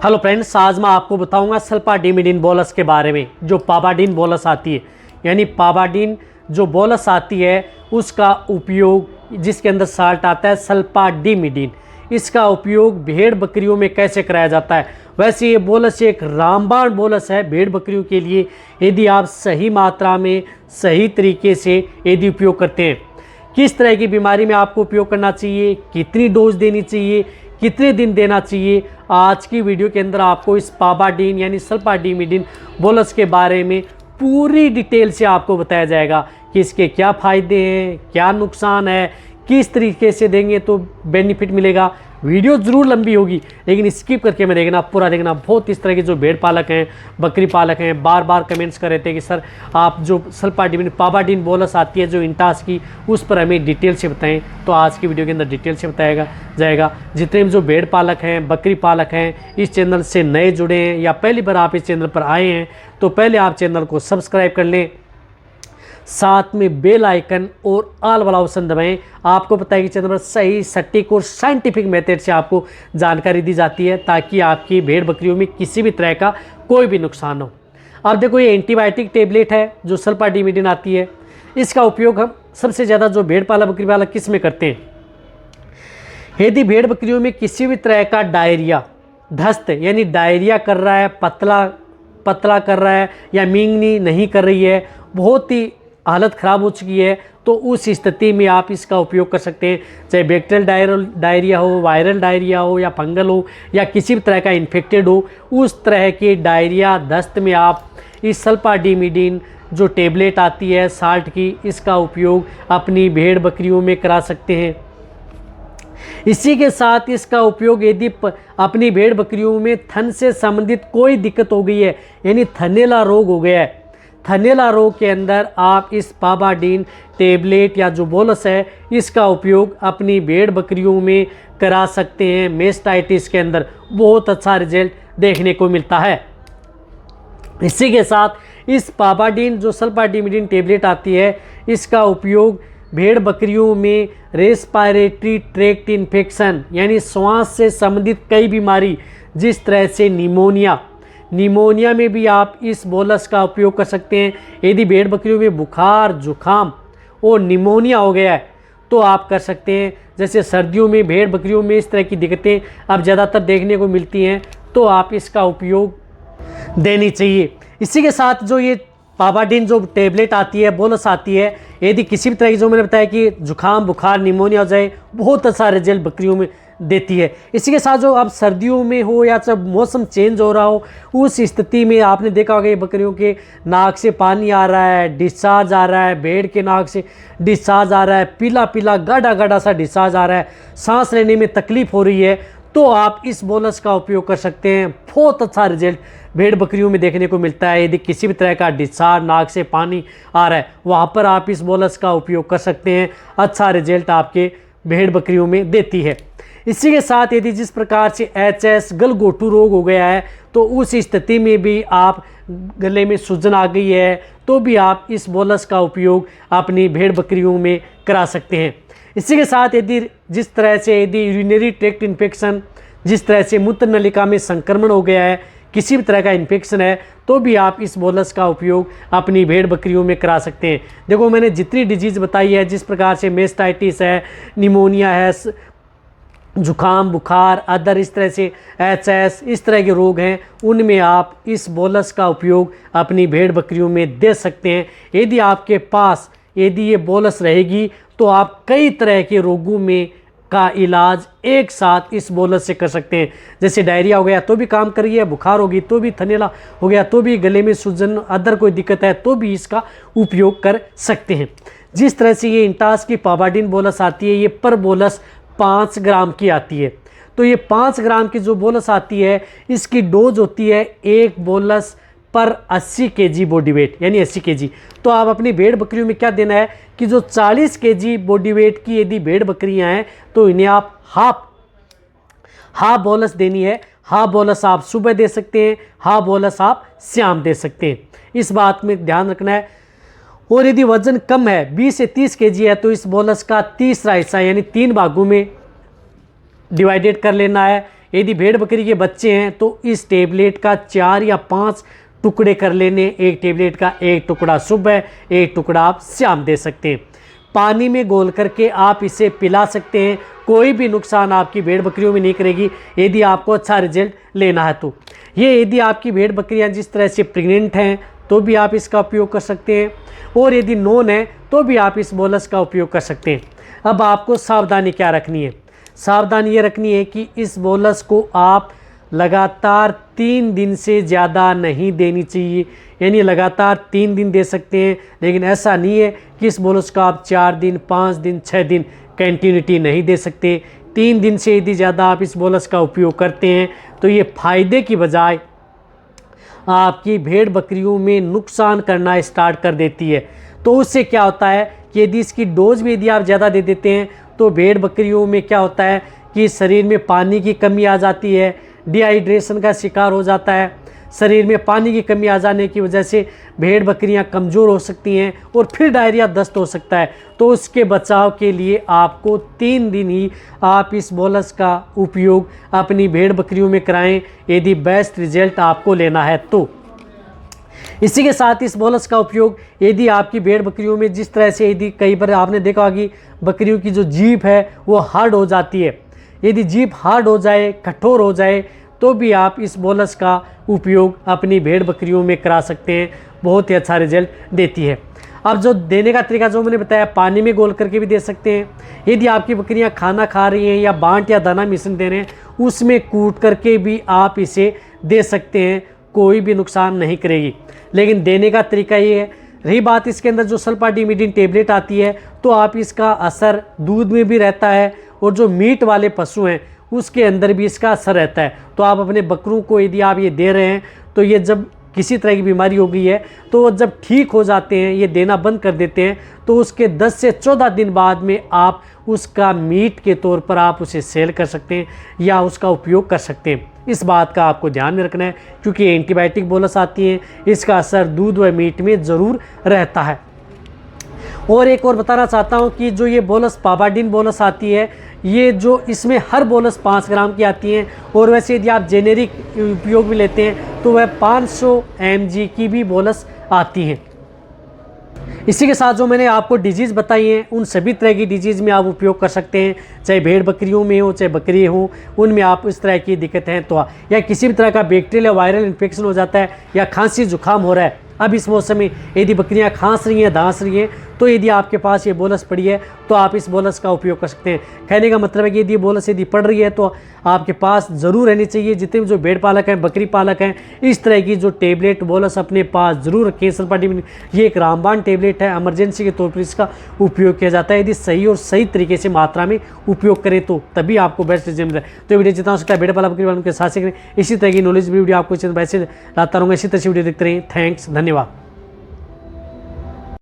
Hello friends, आज मैं आपको बताऊंगा सल्फाडिमिडिन बोलस के बारे में। जो पावाडिन बोलस आती है, यानी पावाडिन जो बोलस आती है उसका उपयोग, जिसके अंदर साल्ट आता है सल्फाडिमिडिन, इसका उपयोग भेड़ बकरियों में कैसे कराया जाता है। वैसे ये बोलस एक रामबाण बोलस है भेड़ बकरियों के लिए, यदि आप सही मात्रा में सही तरीके से यदि उपयोग करते हैं। किस तरह की बीमारी में आपको उपयोग करना चाहिए, कितनी डोज देनी चाहिए, कितने दिन देना चाहिए, आज की वीडियो के अंदर आपको इस पावाडिन यानी सल्फाडिमिडिन बोलस के बारे में पूरी डिटेल से आपको बताया जाएगा कि इसके क्या फ़ायदे हैं, क्या नुकसान है, किस तरीके से देंगे तो बेनिफिट मिलेगा। वीडियो ज़रूर लंबी होगी लेकिन स्किप करके मैं देखना, पूरा देखना। बहुत इस तरह के जो भेड़ पालक हैं, बकरी पालक हैं, बार बार कमेंट्स कर रहे थे कि सर आप जो सल्फाडिमिडिन पावाडिन बोलस आती है जो इंटास की, उस पर हमें डिटेल से बताएं। तो आज की वीडियो के अंदर डिटेल से बताया जाएगा। जितने भी जो भेड़ पालक हैं, बकरी पालक हैं, इस चैनल से नए जुड़े हैं या पहली बार आप इस चैनल पर आए हैं तो पहले आप चैनल को सब्सक्राइब कर लें, साथ में बेल आइकन और ऑल वाला ऑप्शन दबाएं। आपको पता है कि चैनल पर सही, सटीक और साइंटिफिक मेथड से आपको जानकारी दी जाती है ताकि आपकी भेड़ बकरियों में किसी भी तरह का कोई भी नुकसान हो। अब देखो, ये एंटीबायोटिक टेबलेट है जो सल्फाडिमिडिन आती है। इसका उपयोग हम सबसे ज़्यादा जो भेड़ पालक बकरी पालक किस में करते हैं, यदि भेड़ बकरियों में किसी भी तरह का डायरिया, दस्त यानी डायरिया कर रहा है, पतला कर रहा है या मींगनी नहीं कर रही है, बहुत ही हालत ख़राब हो चुकी है, तो उस स्थिति में आप इसका उपयोग कर सकते हैं। चाहे बैक्टीरियल डायरिया हो, वायरल डायरिया हो या फंगल हो या किसी भी तरह का इन्फेक्टेड हो, उस तरह के डायरिया दस्त में आप इस सल्फाडिमिडिन जो टेबलेट आती है साल्ट की, इसका उपयोग अपनी भेड़ बकरियों में करा सकते हैं। इसी के साथ इसका उपयोग यदि अपनी भेड़ बकरियों में थन से संबंधित कोई दिक्कत हो गई है, यानी थनैला रोग हो गया है, थनैला रोग के अंदर आप इस पावाडिन टेबलेट या जो बोलस है इसका उपयोग अपनी भेड़ बकरियों में करा सकते हैं। मेस्टाइटिस के अंदर बहुत अच्छा रिजल्ट देखने को मिलता है। इसी के साथ इस पावाडिन जो सल्फाडिमिडिन टेबलेट आती है, इसका उपयोग भेड़ बकरियों में रेस्पिरेटरी ट्रैक्ट इन्फेक्शन यानी श्वास से संबंधित कई बीमारी, जिस तरह से निमोनिया में भी आप इस बोलस का उपयोग कर सकते हैं। यदि भेड़ बकरियों में बुखार, जुखाम और निमोनिया हो गया है तो आप कर सकते हैं। जैसे सर्दियों में भेड़ बकरियों में इस तरह की दिक्कतें अब ज़्यादातर देखने को मिलती हैं, तो आप इसका उपयोग देनी चाहिए। इसी के साथ जो ये पावाडिन जो टेबलेट आती है, बोलस आती है, यदि किसी भी तरह की, जो मैंने बताया कि जुखाम, बुखार, निमोनिया हो जाए, बहुत अच्छा रिजल्ट बकरियों में देती है। इसी के साथ जो अब सर्दियों में हो या जब मौसम चेंज हो रहा हो, उस स्थिति में आपने देखा होगा ये बकरियों के नाक से पानी आ रहा है, डिस्चार्ज आ रहा है, भेड़ के नाक से डिस्चार्ज आ रहा है, पीला पीला गाढ़ा गाढ़ा सा डिस्चार्ज आ रहा है, सांस लेने में तकलीफ हो रही है, तो आप इस बोलस का उपयोग कर सकते हैं। बहुत अच्छा रिजल्ट भेड़ बकरियों में देखने को मिलता है। यदि किसी भी तरह का डिस्चार्ज, नाक से पानी आ रहा है, वहाँ पर आप इस बोलस का उपयोग कर सकते हैं। अच्छा रिजल्ट आपके भेड़ बकरियों में देती है। इसी के साथ यदि जिस प्रकार से HS गलघोटू रोग हो गया है, तो उस स्थिति में भी आप, गले में सूजन आ गई है, तो भी आप इस बोलस का उपयोग अपनी भेड़ बकरियों में करा सकते हैं। इसी के साथ यदि जिस तरह से यदि यूरिनरी ट्रैक्ट इन्फेक्शन, जिस तरह से मूत्र नलिका में संक्रमण हो गया है, किसी भी तरह का इन्फेक्शन है, तो भी आप इस बोलस का उपयोग अपनी भेड़ बकरियों में करा सकते हैं। देखो, मैंने जितनी डिजीज़ बताई है, जिस प्रकार से मेस्टाइटिस है, निमोनिया है, जुखाम, बुखार, अदर इस तरह से HS, इस तरह के रोग हैं, उनमें आप इस बोलस का उपयोग अपनी भेड़ बकरियों में दे सकते हैं। यदि आपके पास यदि ये बोलस रहेगी तो आप कई तरह के रोगों में का इलाज एक साथ इस बोलस से कर सकते हैं। जैसे डायरिया हो गया तो भी काम करिए, बुखार होगी तो भी, थनैला हो गया तो भी, गले में सूजन, अदर कोई दिक्कत है तो भी इसका उपयोग कर सकते हैं। जिस तरह से ये इंटास की पावाडिन बोलस आती है, ये पर बोलस 5 ग्राम की आती है। तो ये 5 ग्राम की जो बोलस आती है, इसकी डोज होती है 1 बोलस पर 80 kg बॉडी वेट, यानी 80 kg। तो आप अपनी भेड़ बकरियों में क्या देना है कि जो 40 kg बॉडी वेट की यदि भेड़ बकरियां हैं तो इन्हें आप हाफ बोलस देनी है। हाफ बोलस आप सुबह दे सकते हैं, हाफ बोलस आप शाम दे सकते हैं। इस बात में ध्यान रखना है। और यदि वजन कम है, 20 से 30 kg है, तो इस बोलस का तीसरा हिस्सा यानी 3 भागों में डिवाइडेड कर लेना है। यदि भेड़ बकरी के बच्चे हैं तो इस टेबलेट का 4 या 5 टुकड़े कर लेने। एक टेबलेट का एक टुकड़ा सुबह, एक टुकड़ा आप शाम दे सकते हैं। पानी में घोल करके आप इसे पिला सकते हैं। कोई भी नुकसान आपकी भेड़ बकरियों में नहीं करेगी यदि आपको अच्छा रिजल्ट लेना है तो। ये यदि आपकी भेड़ बकरियां जिस तरह से प्रेग्नेंट हैं तो भी आप इसका उपयोग कर सकते हैं, और यदि नॉन है तो भी आप इस बोलस का उपयोग कर सकते हैं। अब आपको सावधानी क्या रखनी है? सावधानी ये रखनी है कि इस बोलस को आप लगातार 3 दिन से ज़्यादा नहीं देनी चाहिए। यानी लगातार 3 दिन दे सकते हैं, लेकिन ऐसा नहीं है कि इस बोलस का आप 4 दिन, 5 दिन, 6 दिन कंटिन्यूटी नहीं दे सकते। 3 दिन से यदि ज़्यादा आप इस बोलस का उपयोग करते हैं तो ये फ़ायदे की बजाय आपकी भेड़ बकरियों में नुकसान करना स्टार्ट कर देती है। तो उससे क्या होता है कि यदि इसकी डोज भी यदि आप ज़्यादा दे देते हैं तो भेड़ बकरियों में क्या होता है कि शरीर में पानी की कमी आ जाती है, डिहाइड्रेशन का शिकार हो जाता है। शरीर में पानी की कमी आ जाने की वजह से भेड़ बकरियां कमज़ोर हो सकती हैं और फिर डायरिया दस्त हो सकता है। तो उसके बचाव के लिए आपको 3 दिन ही आप इस बोलस का उपयोग अपनी भेड़ बकरियों में कराएं यदि बेस्ट रिजल्ट आपको लेना है तो। इसी के साथ इस बोलस का उपयोग यदि आपकी भेड़ बकरियों में जिस तरह से यदि कई बार आपने देखा कि बकरियों की जो जीभ है वो हार्ड हो जाती है, यदि जीभ हार्ड हो जाए, कठोर हो जाए, तो भी आप इस बोलस का उपयोग अपनी भेड़ बकरियों में करा सकते हैं। बहुत ही अच्छा रिजल्ट देती है। अब जो देने का तरीका जो मैंने बताया, पानी में घोल करके भी दे सकते हैं। यदि आपकी बकरियां खाना खा रही हैं या बांट या दाना मिश्रण दे रहे हैं, उसमें कूट करके भी आप इसे दे सकते हैं, कोई भी नुकसान नहीं करेगी। लेकिन देने का तरीका ये है। रही बात इसके अंदर जो सल्फाडिमिडिन टेबलेट आती है, तो आप इसका असर दूध में भी रहता है और जो मीट वाले पशु हैं उसके अंदर भी इसका असर रहता है। तो आप अपने बकरों को यदि आप ये दे रहे हैं तो ये जब किसी तरह की बीमारी हो गई है तो जब ठीक हो जाते हैं, ये देना बंद कर देते हैं, तो उसके 10 से 14 दिन बाद में आप उसका मीट के तौर पर आप उसे सेल कर सकते हैं या उसका उपयोग कर सकते हैं। इस बात का आपको ध्यान में रखना है क्योंकि एंटीबायोटिक बोलस आती है, इसका असर दूध व मीट में ज़रूर रहता है। और एक और बताना चाहता हूँ कि जो ये बोलस पाबाडिन बोलस आती है, ये जो इसमें हर बोलस 5 ग्राम की आती हैं, और वैसे यदि आप जेनेरिक उपयोग भी लेते हैं तो वह 500 mg की भी बोलस आती हैं। इसी के साथ जो मैंने आपको डिजीज़ बताई हैं उन सभी तरह की डिजीज़ में आप उपयोग कर सकते हैं, चाहे भेड़ बकरियों में हो चाहे बकरी हो, उनमें आप इस तरह की दिक्कतें हैं तो, या किसी भी तरह का बैक्टीरियल या वायरल इन्फेक्शन हो जाता है या खांसी जुकाम हो रहा है। अब इस मौसम में यदि बकरियां खांस रही हैं, दांस रही हैं, तो यदि आपके पास ये बोलस पड़ी है तो आप इस बोलस का उपयोग कर सकते हैं। कहने का मतलब है कि यदि बोलस यदि पड़ रही है तो आपके पास ज़रूर रहनी चाहिए। जितने भी जो भेड़ पालक हैं, बकरी पालक हैं, इस तरह की जो टेबलेट बोलस अपने पास ज़रूर रखें। सल्फाडिमिडिन ये एक रामबाण टेबलेट है, इमरजेंसी के तौर पर इसका उपयोग किया जाता है। यदि सही और सही तरीके से मात्रा में उपयोग करें तो तभी आपको बेस्ट रिजल्ट मिलता है। तो वीडियो जितना हो सकता है भेड़ पालक बकरी पालन के साथ सीख इसी तरह की नॉलेज वीडियो आपको वैसे लाता रहूँगा। इसी तरह से वीडियो देखते रहें। थैंक्स, धन्यवाद।